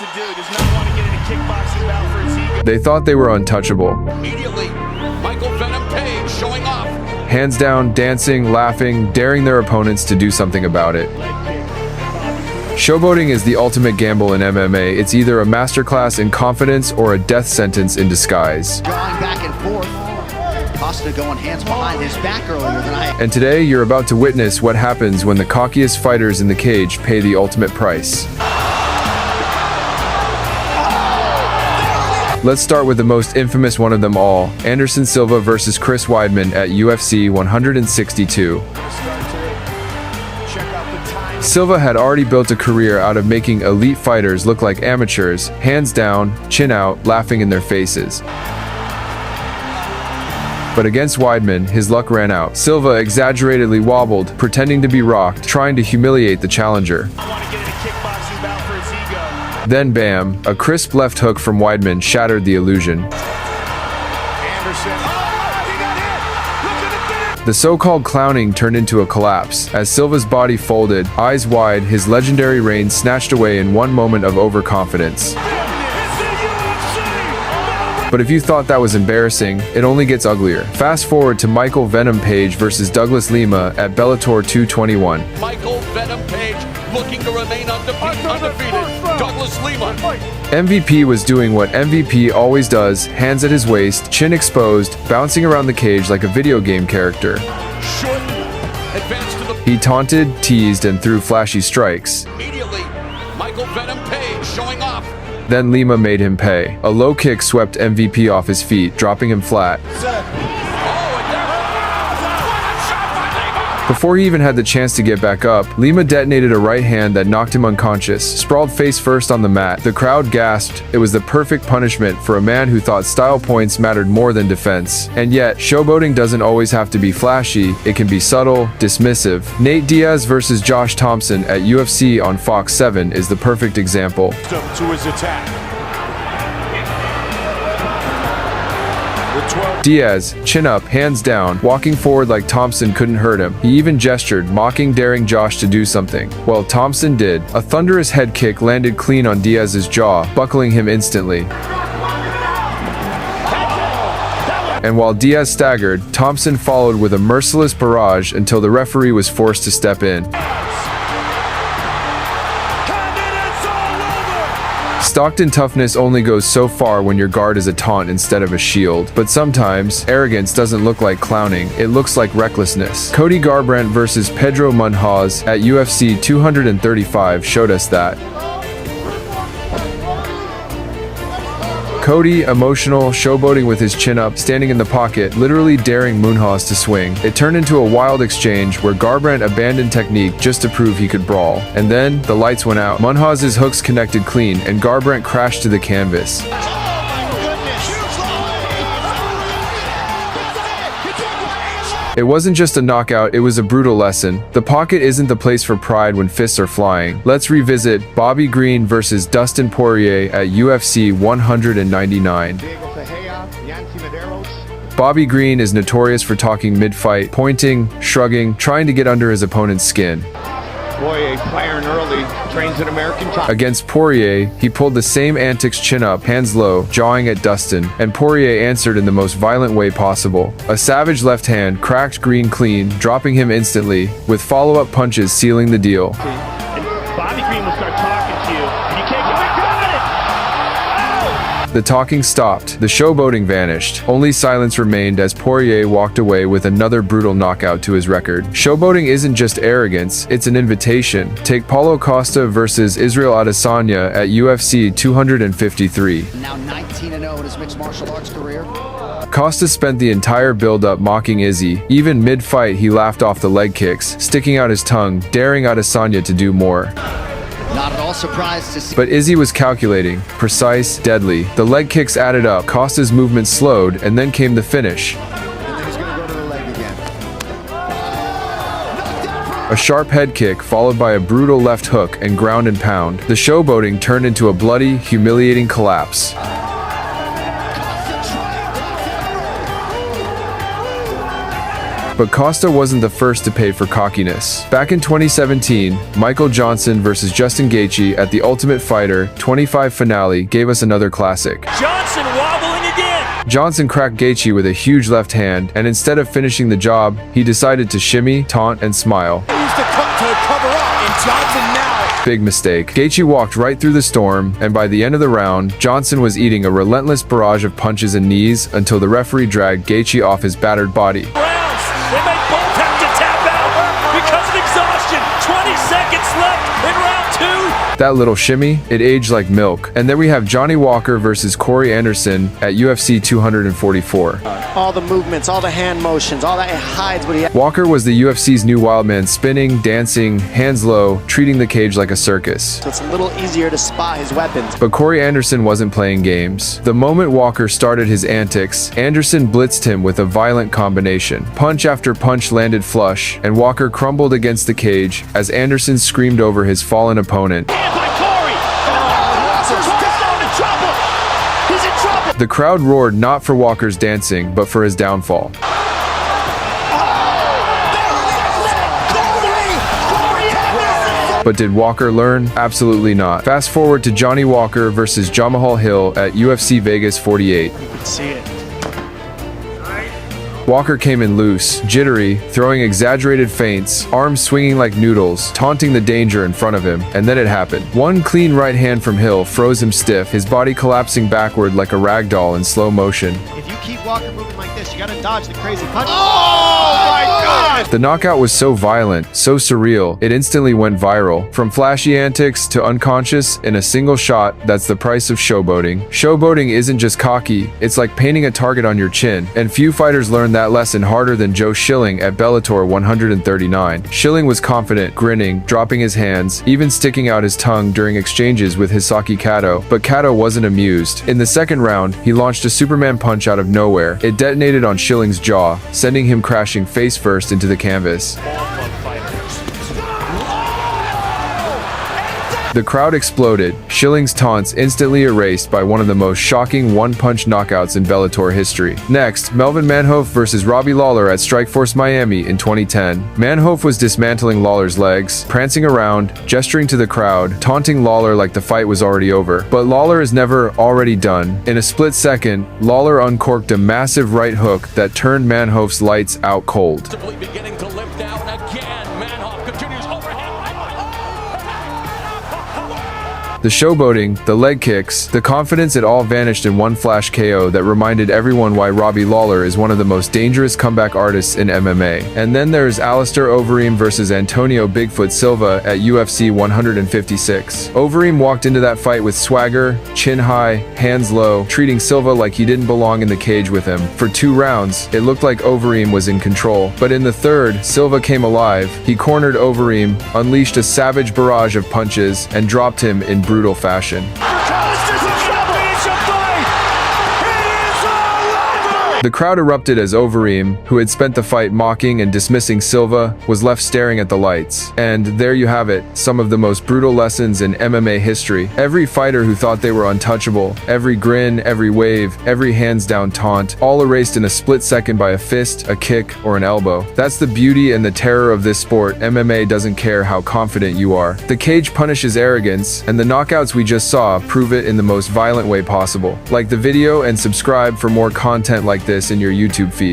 to do. Does not want to get in a kickboxing bout for his ego. They thought they were untouchable. Immediately, Michael Venom Page showing off. Hands down, dancing, laughing, daring their opponents to do something about it. Showboating is the ultimate gamble in MMA. It's either a masterclass in confidence or a death sentence in disguise. Going back and forth. Costa going hands behind his back earlier than And today, you're about to witness what happens when the cockiest fighters in the cage pay the ultimate price. Let's start with the most infamous one of them all, Anderson Silva versus Chris Weidman at UFC 162. Silva had already built a career out of making elite fighters look like amateurs, hands down, chin out, laughing in their faces. But against Weidman, his luck ran out. Silva exaggeratedly wobbled, pretending to be rocked, trying to humiliate the challenger. Then bam, a crisp left hook from Weidman shattered the illusion. The so-called clowning turned into a collapse. As Silva's body folded, eyes wide, his legendary reign snatched away in one moment of overconfidence. But if you thought that was embarrassing, it only gets uglier. Fast forward to Michael Venom Page versus Douglas Lima at Bellator 221. Michael Venom Page looking to remain undefeated. Douglas Lima. MVP was doing what MVP always does, hands at his waist, chin exposed, bouncing around the cage like a video game character. He taunted, teased, and threw flashy strikes. Immediately, Michael Venom Page showing off. Then Lima made him pay. A low kick swept MVP off his feet, dropping him flat. Before he even had the chance to get back up, Lima detonated a right hand that knocked him unconscious, sprawled face first on the mat. The crowd gasped. It was the perfect punishment for a man who thought style points mattered more than defense. And yet, showboating doesn't always have to be flashy. It can be subtle, dismissive. Nate Diaz versus Josh Thompson at UFC on Fox 7 is the perfect example. To his attack. Diaz, chin up, hands down, walking forward like Thompson couldn't hurt him. He even gestured, mocking, daring Josh to do something. Well, Thompson did. A thunderous head kick landed clean on Diaz's jaw, buckling him instantly. And while Diaz staggered, Thompson followed with a merciless barrage until the referee was forced to step in. Stockton toughness only goes so far when your guard is a taunt instead of a shield. But sometimes, arrogance doesn't look like clowning, it looks like recklessness. Cody Garbrandt versus Pedro Munhoz at UFC 235 showed us that. Cody, emotional, showboating with his chin up, standing in the pocket, literally daring Munhoz to swing. It turned into a wild exchange where Garbrandt abandoned technique just to prove he could brawl. And then, the lights went out. Munhoz's hooks connected clean, and Garbrandt crashed to the canvas. It wasn't just a knockout, it was a brutal lesson. The pocket isn't the place for pride when fists are flying. Let's revisit Bobby Green versus Dustin Poirier at UFC 199. Bobby Green is notorious for talking mid-fight, pointing, shrugging, trying to get under his opponent's skin. Poirier firing early, trains an American top. Against Poirier, he pulled the same antics, chin up, hands low, jawing at Dustin, and Poirier answered in the most violent way possible. A savage left hand cracked Green clean, dropping him instantly, with follow-up punches sealing the deal. And Bobby Green will start talking to you, and you can't get got it! The talking stopped, the showboating vanished. Only silence remained as Poirier walked away with another brutal knockout to his record. Showboating isn't just arrogance, it's an invitation. Take Paulo Costa versus Israel Adesanya at UFC 253. now 19-0 in his mixed martial arts career. Costa spent the entire build-up mocking Izzy. Even mid-fight, he laughed off the leg kicks, sticking out his tongue, daring Adesanya to do more. Not at all surprised to see. But Izzy was calculating, precise, deadly. The leg kicks added up, Costa's movement slowed, and then came the finish. And he's going to go to the leg again. A sharp head kick followed by a brutal left hook and ground and pound. The showboating turned into a bloody, humiliating collapse. But Costa wasn't the first to pay for cockiness. Back in 2017, Michael Johnson versus Justin Gaethje at the Ultimate Fighter 25 finale gave us another classic. Johnson wobbling again. Johnson cracked Gaethje with a huge left hand, and instead of finishing the job, he decided to shimmy, taunt, and smile. Big mistake. Gaethje walked right through the storm, and by the end of the round, Johnson was eating a relentless barrage of punches and knees until the referee dragged Gaethje off his battered body. They may both have to tap out because of exhaustion. 20 seconds left in round 2. That little shimmy, it aged like milk. And then we have Johnny Walker versus Corey Anderson at UFC 244. All the movements, all the hand motions, all that hides what he has. Walker was the UFC's new wild man, spinning, dancing, hands low, treating the cage like a circus. So it's a little easier to spot his weapons. But Corey Anderson wasn't playing games. The moment Walker started his antics, Anderson blitzed him with a violent combination. Punch after punch landed flush, and Walker crumbled against the cage as Anderson screamed over his fallen opponent. The crowd roared not for Walker's dancing, but for his downfall. But did Walker learn? Absolutely not. Fast forward to Johnny Walker versus Jamahal Hill at UFC Vegas 48. See it. Walker came in loose, jittery, throwing exaggerated feints, arms swinging like noodles, taunting the danger in front of him, and then it happened. One clean right hand from Hill froze him stiff, his body collapsing backward like a rag doll in slow motion. If you keep Walker moving like this, you gotta dodge the crazy punch. Oh my God! The knockout was so violent, so surreal, it instantly went viral. From flashy antics to unconscious in a single shot, that's the price of showboating. Showboating isn't just cocky, it's like painting a target on your chin, and few fighters learn that lesson harder than Joe Schilling at Bellator 139. Schilling was confident, grinning, dropping his hands, even sticking out his tongue during exchanges with Hisaki Kato, but Kato wasn't amused. In the second round, he launched a Superman punch out of nowhere. It detonated on Schilling's jaw, sending him crashing face first into the canvas. The crowd exploded, Schilling's taunts instantly erased by one of the most shocking one-punch knockouts in Bellator history. Next, Melvin Manhoef versus Robbie Lawler at Strikeforce Miami in 2010. Manhoef was dismantling Lawler's legs, prancing around, gesturing to the crowd, taunting Lawler like the fight was already over. But Lawler is never already done. In a split second, Lawler uncorked a massive right hook that turned Manhoef's lights out cold. Beginning to limp down again. Manhoef continues overhead. The showboating, the leg kicks, the confidence, it all vanished in one flash KO that reminded everyone why Robbie Lawler is one of the most dangerous comeback artists in MMA. And then there's Alistair Overeem versus Antonio Bigfoot Silva at UFC 156. Overeem walked into that fight with swagger, chin high, hands low, treating Silva like he didn't belong in the cage with him. For 2 rounds, it looked like Overeem was in control. But in the third, Silva came alive. He cornered Overeem, unleashed a savage barrage of punches, and dropped him in brutal fashion. The crowd erupted as Overeem, who had spent the fight mocking and dismissing Silva, was left staring at the lights. And there you have it, some of the most brutal lessons in MMA history. Every fighter who thought they were untouchable, every grin, every wave, every hands-down taunt, all erased in a split second by a fist, a kick, or an elbow. That's the beauty and the terror of this sport. MMA doesn't care how confident you are. The cage punishes arrogance, and the knockouts we just saw prove it in the most violent way possible. Like the video and subscribe for more content like this in your YouTube feed.